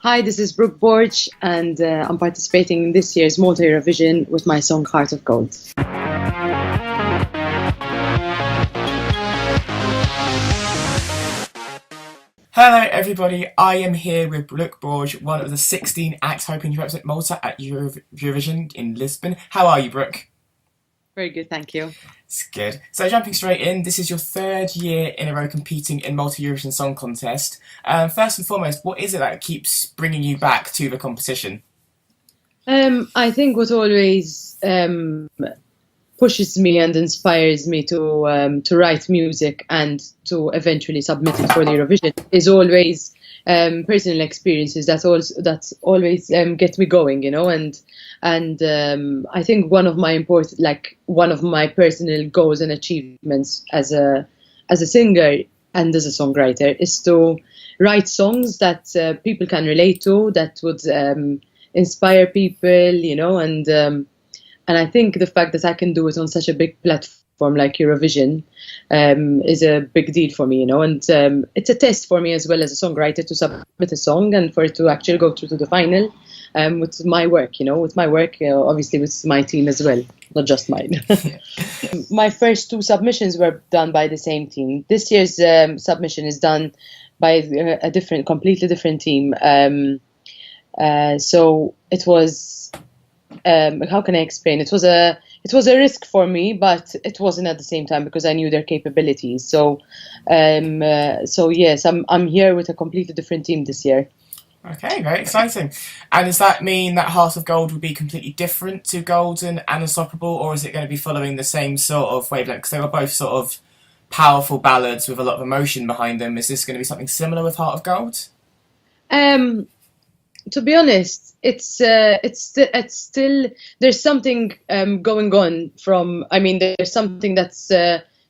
Hi, this is Brooke Borg, and I'm participating in this year's Malta Eurovision with my song Heart of Gold. Hello everybody, I am here with Brooke Borg, one of the 16 acts hoping to represent Malta at Eurovision in Lisbon. How are you, Brooke? Very good, thank you. It's good. So jumping straight in, this is your third year in a row competing in Malta Eurovision Song Contest. First and foremost, what is it that keeps bringing you back to the competition? I think what always pushes me and inspires me to write music and to eventually submit it for the Eurovision is always personal experiences that always get me going, and I think one of my personal goals and achievements as a singer and as a songwriter is to write songs that people can relate to, that would inspire people, and I think the fact that I can do it on such a big platform like Eurovision is a big deal for me, and it's a test for me as well as a songwriter to submit a song and for it to actually go through to the final with my work, obviously with my team as well, not just mine. My first two submissions were done by the same team. This year's submission is done by a completely different team. So it was. How can I explain? It was a risk for me, but it wasn't at the same time because I knew their capabilities. So yes, I'm here with a completely different team this year. Okay, very exciting. And does that mean that Heart of Gold will be completely different to Golden and Unstoppable, or is it going to be following the same sort of wavelength? Because they were both sort of powerful ballads with a lot of emotion behind them. Is this going to be something similar with Heart of Gold? To be honest, it's still there's something going on there's something that's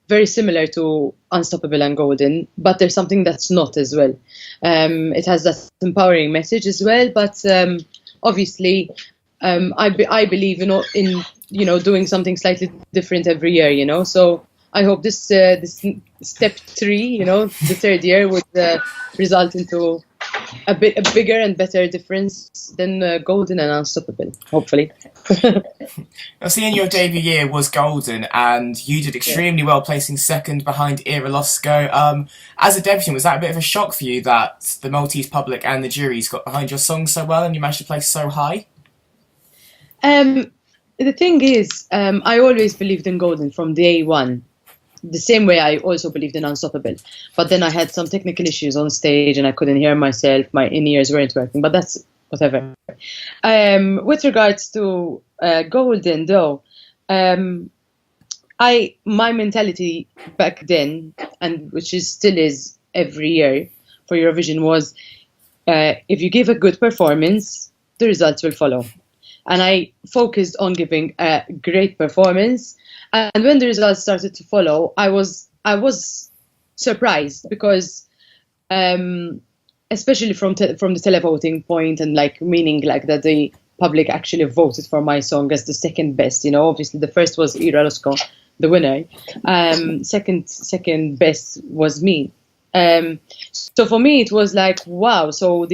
very similar to Unstoppable and Golden, but there's something that's not as well. It has that empowering message as well, but obviously I believe in doing something slightly different every year, so I hope this step 3, the third year would result into a bigger and better difference than Golden and Unstoppable, hopefully. Now, seeing your debut year was Golden, and you did extremely well, placing second behind Eurovoxx. As a debutant, was that a bit of a shock for you that the Maltese public and the juries got behind your song so well and you managed to place so high? The thing is, I always believed in Golden from day one. The same way I also believed in Unstoppable, but then I had some technical issues on stage and I couldn't hear myself. My in-ears weren't working, but that's whatever. With regards to Golden, though, my mentality back then, and which still is every year for Eurovision, was if you give a good performance, the results will follow. And I focused on giving a great performance. And when the results started to follow, I was surprised because, especially from the televoting point, and meaning that the public actually voted for my song as the second best. Obviously the first was Eurovoxx, the winner. Second best was me. So for me it was like, wow. So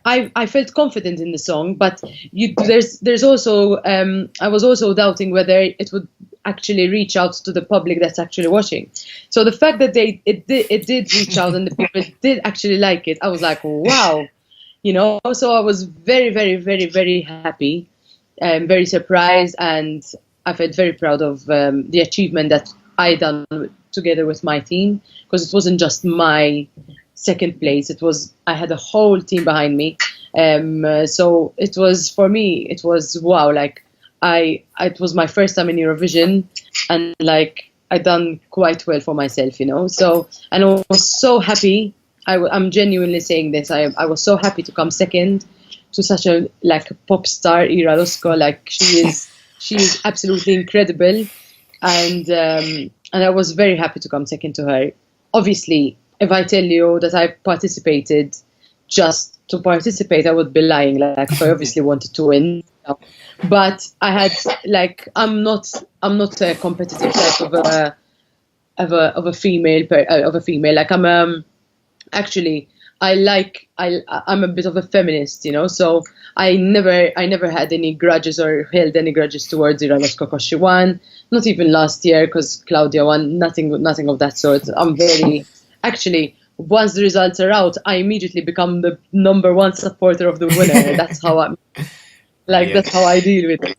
I felt confident in the song, but there's also I was also doubting whether it would actually reach out to the public that's actually watching. So the fact that it did reach out and the people did actually like it, I was like, wow, So I was very, very, very, very happy, very surprised, and I felt very proud of the achievement that I done together with my team, because it wasn't just my second place. I had a whole team behind me. So it was, for me, it was wow. It was my first time in Eurovision, and I done quite well for myself, So, and I was so happy. I'm genuinely saying this. I was so happy to come second to such a pop star, Eurovoxx. She is absolutely incredible, and I was very happy to come second to her. Obviously, if I tell you that I participated just to participate, I would be lying. I obviously wanted to win, but I had I'm not a competitive type of a female. I'm actually I'm a bit of a feminist, so I never had any grudges or held any grudges towards Iranos Kokoshi won, not even last year because Claudia won, nothing of that sort. I'm very, actually, once the results are out, I immediately become the number one supporter of the winner. That's how that's how I deal with it.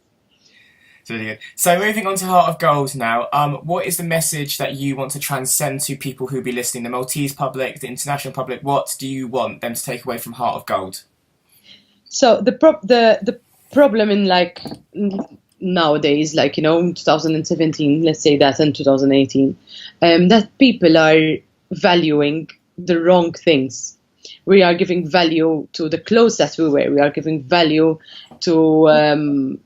It's really good. So moving on to Heart of Gold now, what is the message that you want to transcend to people who be listening, the Maltese public, the international public? What do you want them to take away from Heart of Gold? So the problem in nowadays, 2017, let's say that, and 2018, that people are valuing the wrong things. We are giving value to the clothes that we wear. We are giving value to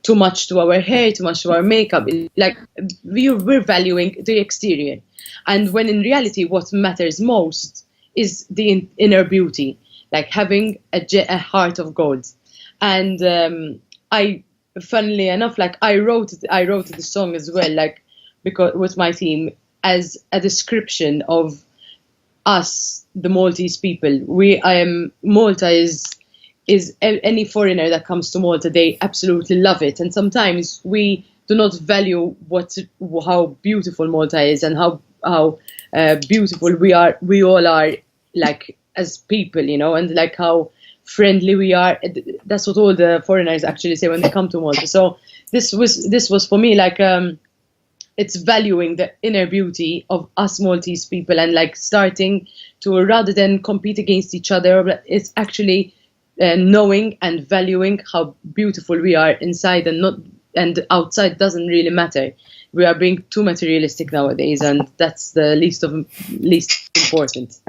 too much to our hair, too much to our makeup. Like we're valuing the exterior, and when in reality, what matters most is the inner beauty, like having a heart of gold. And funnily enough, I wrote the song as well, because with my team as a description of us, the Maltese people. Malta is any foreigner that comes to Malta, they absolutely love it. And sometimes we do not value how beautiful Malta is and how beautiful we all are, as people, and how friendly we are. That's what all the foreigners actually say when they come to Malta. So this was for me it's valuing the inner beauty of us Maltese people, and starting to, rather than compete against each other, it's actually knowing and valuing how beautiful we are inside, and outside doesn't really matter. We are being too materialistic nowadays, and that's the least important.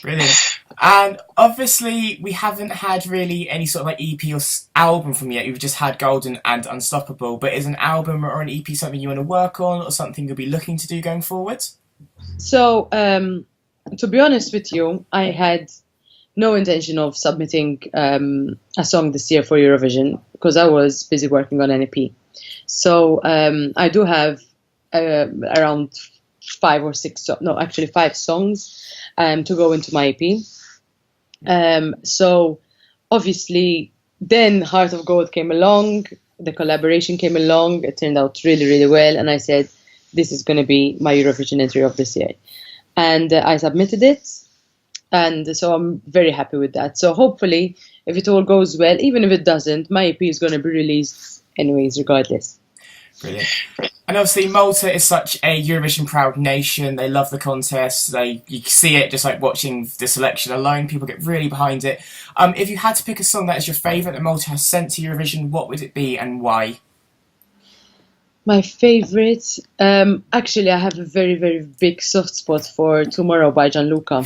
Brilliant. And obviously we haven't had really any sort of EP or album from yet. We've just had Golden and Unstoppable. But is an album or an EP something you want to work on, or something you'll be looking to do going forward? So to be honest with you, I had no intention of submitting a song this year for Eurovision because I was busy working on an EP. So I do have around 5 songs to go into my EP. So obviously then Heart of Gold came along, the collaboration came along, it turned out really, really well, and I said, this is going to be my Eurovision entry of this year. And I submitted it. And so I'm very happy with that. So hopefully, if it all goes well, even if it doesn't, my EP is going to be released anyways, regardless. Brilliant. And obviously, Malta is such a Eurovision proud nation. They love the contest. You see it just like watching the selection alone. People get really behind it. If you had to pick a song that is your favourite that Malta has sent to Eurovision, what would it be and why? My favourite? Actually, I have a very, very big soft spot for Tomorrow by Gianluca.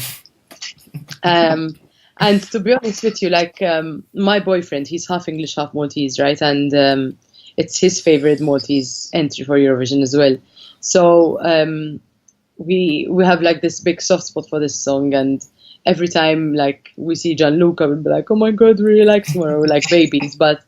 And to be honest with you, my boyfriend, he's half English, half Maltese, right? And it's his favorite Maltese entry for Eurovision as well. So we have this big soft spot for this song, and every time we see Gianluca, we'll be like, oh my god, we really like Tomorrow, we're like babies. But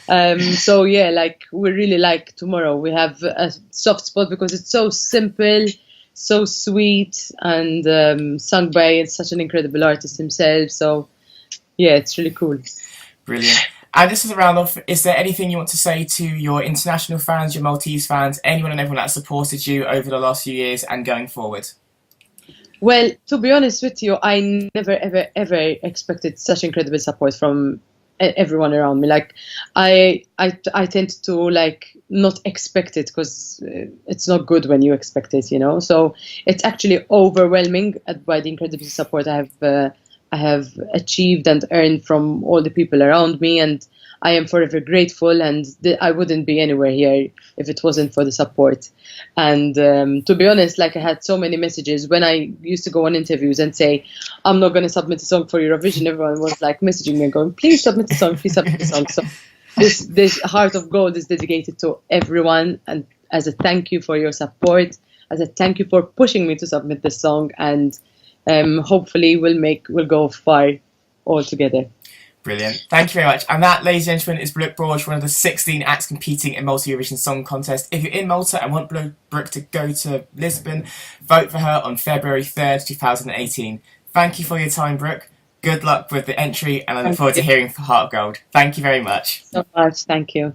so yeah, we really like Tomorrow. We have a soft spot because it's so simple, so sweet, and sung by such an incredible artist himself. So yeah, it's really cool. Brilliant. And just as a round off, is there anything you want to say to your international fans, your Maltese fans, anyone and everyone that supported you over the last few years and going forward? Well, to be honest with you, I never, ever, ever expected such incredible support from everyone around me. I tend to not expect it because it's not good when you expect it, So it's actually overwhelming by the incredible support I have achieved and earned from all the people around me, and I am forever grateful, and I wouldn't be anywhere here if it wasn't for the support. And to be honest, I had so many messages when I used to go on interviews and say, I'm not going to submit a song for Eurovision. Everyone was messaging me and going, please submit a song, please submit a song. So this Heart of Gold is dedicated to everyone, and as a thank you for your support, as a thank you for pushing me to submit this song, and hopefully we'll go far all together. Brilliant. Thank you very much. And that, ladies and gentlemen, is Brooke Borg, one of the 16 acts competing in Malta Eurovision Song Contest. If you're in Malta and want Brooke to go to Lisbon, vote for her on February 3rd, 2018. Thank you for your time, Brooke. Good luck with the entry, and I look Thank forward to you hearing for Heart of Gold. Thank you very much. so much. Thank you.